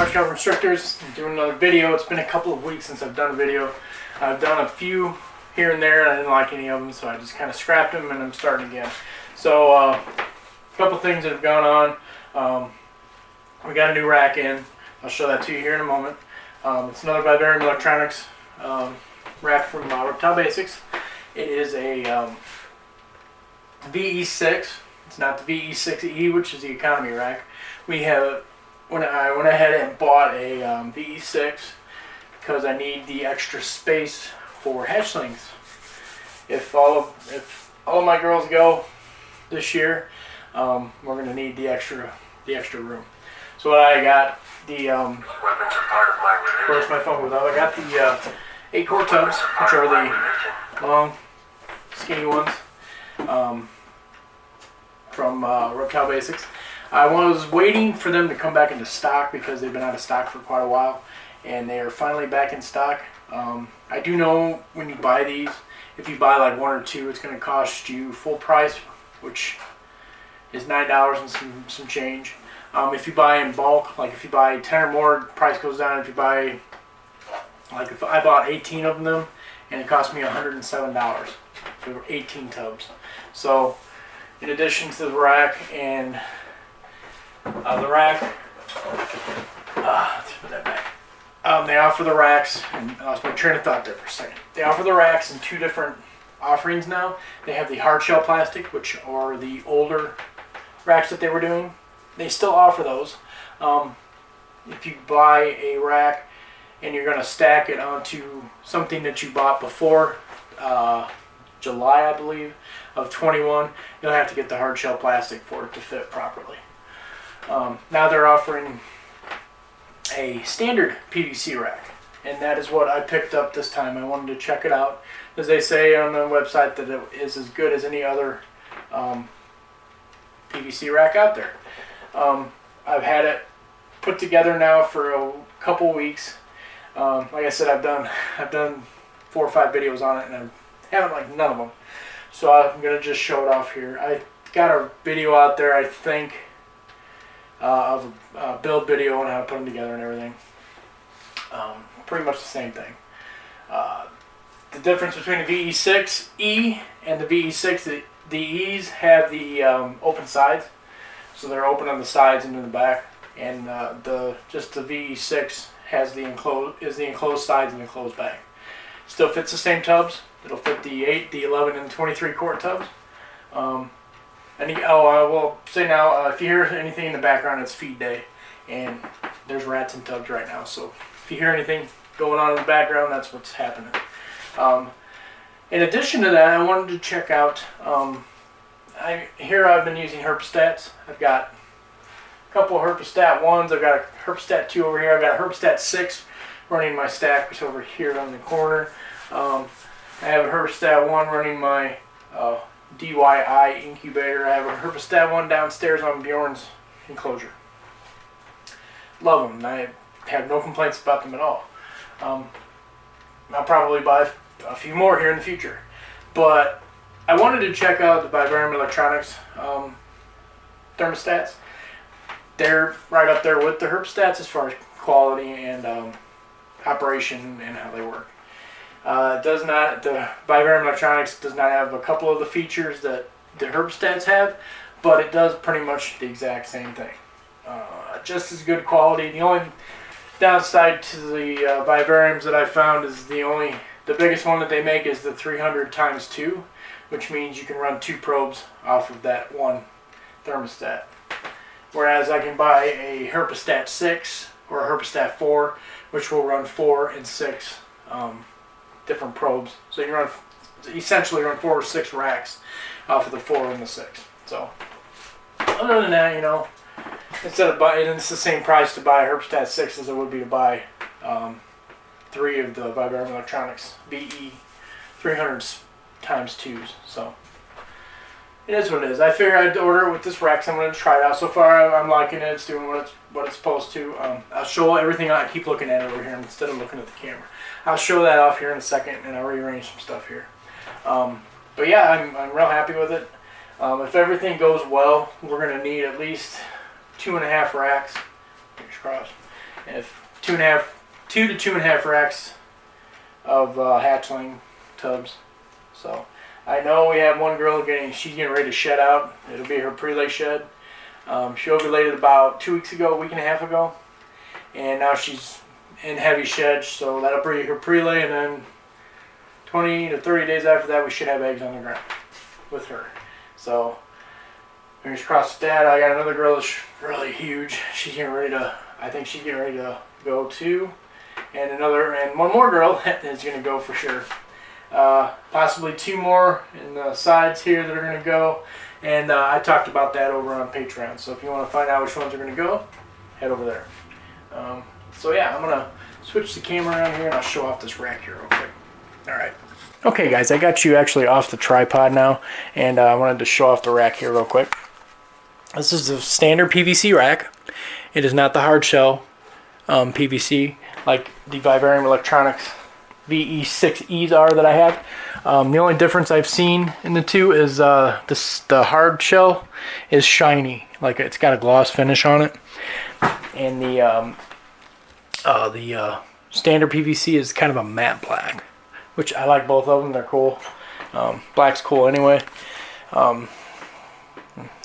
large caliber restrictors. I'm doing another video. It's been a couple of weeks since I've done a video. I've done a few here and there, and I didn't like any of them, so I just kind of scrapped them, and I'm starting again. So a couple things that have gone on. We got a new rack in. I'll show that to you here in a moment. It's another Vivarium Electronics rack from Reptile Basics. It is a VE6. It's not the VE6E, which is the economy rack. I went ahead and bought a VE6 because I need the extra space for hatchlings. If all of my girls go this year, we're going to need the extra room. So what I got, of course my phone goes out. I got the 8 quart tubs, which are the long, skinny ones from Reptile Basics. I was waiting for them to come back into stock because they've been out of stock for quite a while, and they are finally back in stock. I do know when you buy these, if you buy like 1 or 2, it's going to cost you full price, which is $9 and some change. If you buy in bulk, like if you buy 10 or more, price goes down. If you buy, like if I bought 18 of them, and it cost me $107 for 18 tubs. So in addition to the rack and let's put that back. They offer the racks, and I lost my train of thought there for a second. They offer the racks in 2 different offerings now. They have the hard shell plastic, which are the older racks that they were doing. They still offer those. If you buy a rack and you're going to stack it onto something that you bought before July, I believe, of 21, you'll have to get the hard shell plastic for it to fit properly. Now they're offering a standard PVC rack, and that is what I picked up this time. I wanted to check it out, as they say on the website that it is as good as any other PVC rack out there. I've had it put together now for a couple weeks. Like I said, I've done 4 or 5 videos on it, and I haven't liked none of them. So I'm gonna just show it off here. I got a video out there, I think, of a build video on how to put them together and everything. Pretty much the same thing. The difference between the VE6E and the VE6, the E's have the open sides, so they're open on the sides and in the back, and just the VE6 has the enclosed sides and enclosed back. Still fits the same tubs. It'll fit the 8, the 11, and 23 quart tubs. I will say now, if you hear anything in the background, it's feed day, and there's rats in tubs right now. So if you hear anything going on in the background, that's what's happening. In addition to that, I wanted to check out. I've been using Herpestats. I've got a couple of Herpestat 1s. I've got a Herpestat 2 over here. I've got a Herpestat 6 running my stack, which is over here on the corner. I have a Herpestat 1 running my DYI incubator. I have a Herpestat 1 downstairs on Bjorn's enclosure. Love them. I have no complaints about them at all. I'll probably buy a few more here in the future. But I wanted to check out the Vivarium Electronics thermostats. They're right up there with the Herpestats as far as quality and operation and how they work. The Vivarium Electronics does not have a couple of the features that the Herpestats have, but it does pretty much the exact same thing. Just as good quality. The only downside to the Vivariums that I found is the biggest one that they make is the 300x2, which means you can run 2 probes off of that one thermostat. Whereas I can buy a Herpestat 6 or a Herpestat 4, which will run 4 and 6 different probes. So you can essentially run 4 or 6 racks off of the 4 and the 6. So other than that, instead of buying, it's the same price to buy a Herpestat 6 as it would be to buy 3 of the Vivarium Electronics VE 300x2s. So it is what it is. I figured I'd order it with this rack, so I'm going to try it out. So far, I'm liking it. It's doing what it's supposed to. I'll show everything. I keep looking at it over here instead of looking at the camera. I'll show that off here in a second, and I'll rearrange some stuff here. But yeah, I'm real happy with it. If everything goes well, we're going to need at least 2.5 racks. Fingers crossed. If 2 to 2.5 racks of hatchling tubs. So I know we have one girl she's getting ready to shed out. It'll be her prelay shed. She ovulated about 2 weeks ago, a week and a half ago, and now she's in heavy shed. So that'll be her prelay, and then 20 to 30 days after that, we should have eggs on the ground with her. So fingers crossed with that. I got another girl that's really huge. She's getting ready to. I think she's getting ready to go too, and one more girl is going to go for sure. Possibly 2 more in the sides here that are going to go, and I talked about that over on Patreon. So if you want to find out which ones are going to go, head over there. So yeah, I'm going to switch the camera around here and I'll show off this rack here real quick. All right. Okay guys, I got you actually off the tripod now, and I wanted to show off the rack here real quick. This is the standard PVC rack. It is not the hard shell PVC like the Vivarium Electronics VE6Es are that I have. The only difference I've seen in the two is the hard shell is shiny, like it's got a gloss finish on it, and the standard PVC is kind of a matte black, which I like both of them. They're cool. Black's cool anyway.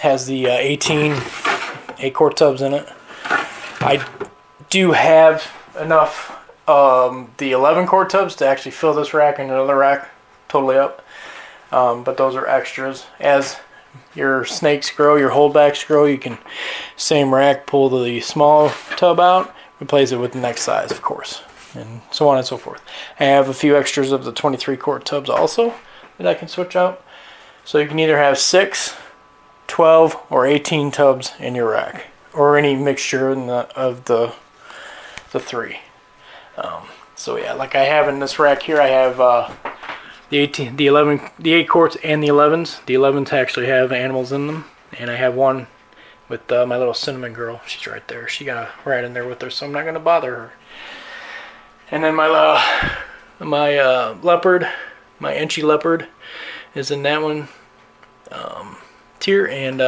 Has the 18 8-quart tubs in it. I do have enough the 11-quart tubs to actually fill this rack and another rack totally up, but those are extras. As your snakes grow, your holdbacks grow, you can, same rack, pull the small tub out, replace it with the next size, of course, and so on and so forth. I have a few extras of the 23-quart tubs also that I can switch out, so you can either have 6, 12, or 18 tubs in your rack, or any mixture of the 3. So yeah, like I have in this rack here, I have the 8 quarts and the 11s. The 11s actually have animals in them, and I have one with my little cinnamon girl. She's right there. She got a rat in there with her, so I'm not gonna bother her. And then my leopard, my Enchi leopard, is in that one tier, and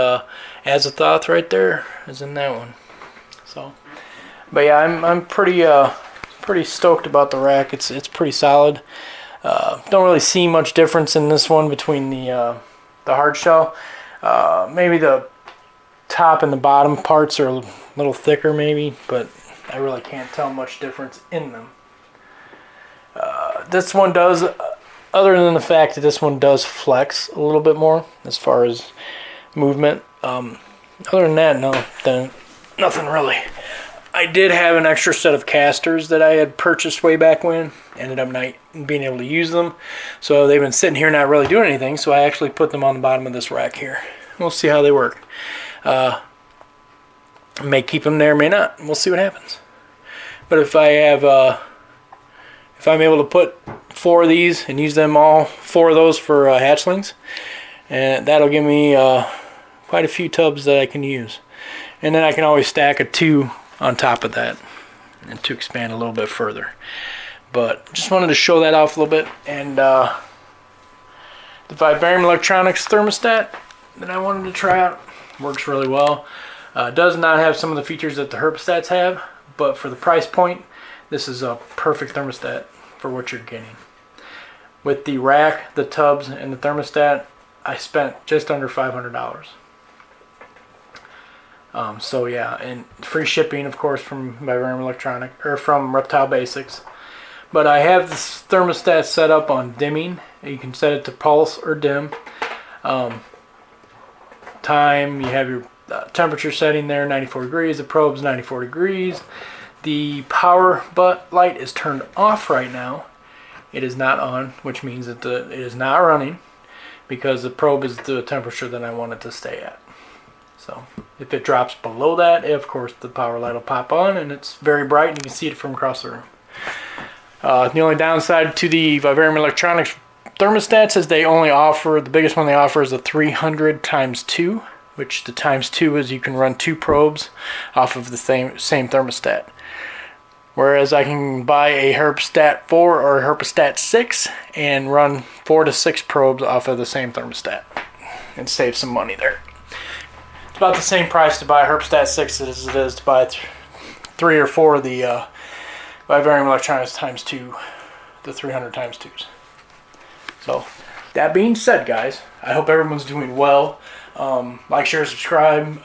Azathoth right there is in that one. So, but yeah, I'm pretty stoked about the rack. It's pretty solid. Don't really see much difference in this one between the hard shell. Maybe the top and the bottom parts are a little thicker maybe, but I really can't tell much difference in them. This one does, other than the fact that this one does flex a little bit more as far as movement. Other than that, no, then nothing really. I did have an extra set of casters that I had purchased way back when. Ended up not being able to use them. So they've been sitting here not really doing anything. So I actually put them on the bottom of this rack here. We'll see how they work. May keep them there, may not. We'll see what happens. But if I have, if I'm able to put 4 of these and use them all 4 of those for hatchlings, and that'll give me quite a few tubs that I can use. And then I can always stack a 2 on top of that and to expand a little bit further. But just wanted to show that off a little bit. And the Vivarium Electronics thermostat that I wanted to try out works really well. Does not have some of the features that the Herpstats have, but for the price point, this is a perfect thermostat for what you're getting. With the rack, the tubs, and the thermostat, I spent just under $500. So yeah, and free shipping, of course, from Vivarium Electronic, or from Reptile Basics. But I have this thermostat set up on dimming. You can set it to pulse or dim. Time, you have your temperature setting there, 94 degrees. The probe's 94 degrees. The power light is turned off right now. It is not on, which means that it is not running, because the probe is the temperature that I want it to stay at. So if it drops below that, of course the power light will pop on, and it's very bright and you can see it from across the room. The only downside to the Vivarium Electronics thermostats is they only offer, the biggest one they offer is a 300 times 2, which the times 2 is you can run 2 probes off of the same thermostat. Whereas I can buy a Herpstat 4 or a Herpstat 6 and run 4 to 6 probes off of the same thermostat and save some money there. It's about the same price to buy a Herpstat 6 as it is to buy 3 or 4 of the Vivarium Electronics ×2, the 300 ×2s. So, that being said, guys, I hope everyone's doing well. Like, share, subscribe,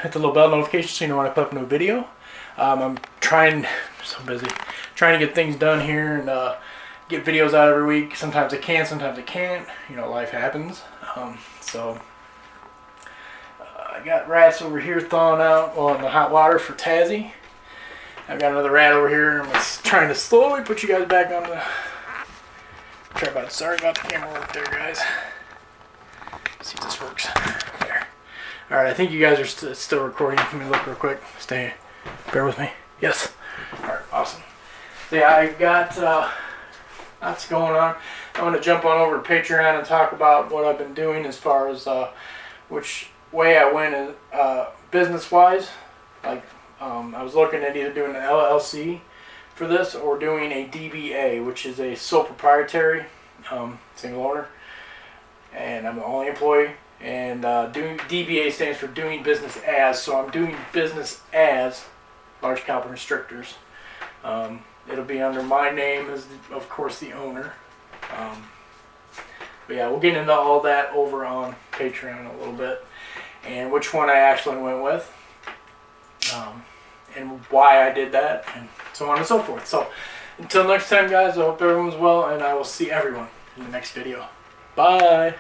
hit the little bell notification so you know when I put up a new video. I'm trying, so busy, trying to get things done here and get videos out every week. Sometimes I can, sometimes I can't. You know, life happens. I got rats over here thawing out in the hot water for Tazzy. I've got another rat over here. I'm trying to slowly put you guys back on the... Sorry about the camera work there, guys. Let's see if this works. There. Alright, I think you guys are still recording. Let me look real quick. Bear with me. Yes. Alright, awesome. So yeah, I got lots going on. I'm going to jump on over to Patreon and talk about what I've been doing as far as which way I went business-wise. Like, I was looking at either doing an LLC for this or doing a DBA, which is a sole proprietary, single owner, and I'm the only employee. And doing DBA stands for doing business as, so I'm doing business as large caliber constrictors. It'll be under my name as, of course, the owner. But yeah, we'll get into all that over on Patreon a little bit, and which one I actually went with, and why I did that, and so on and so forth. So until next time, guys, I hope everyone's well, and I will see everyone in the next video. Bye.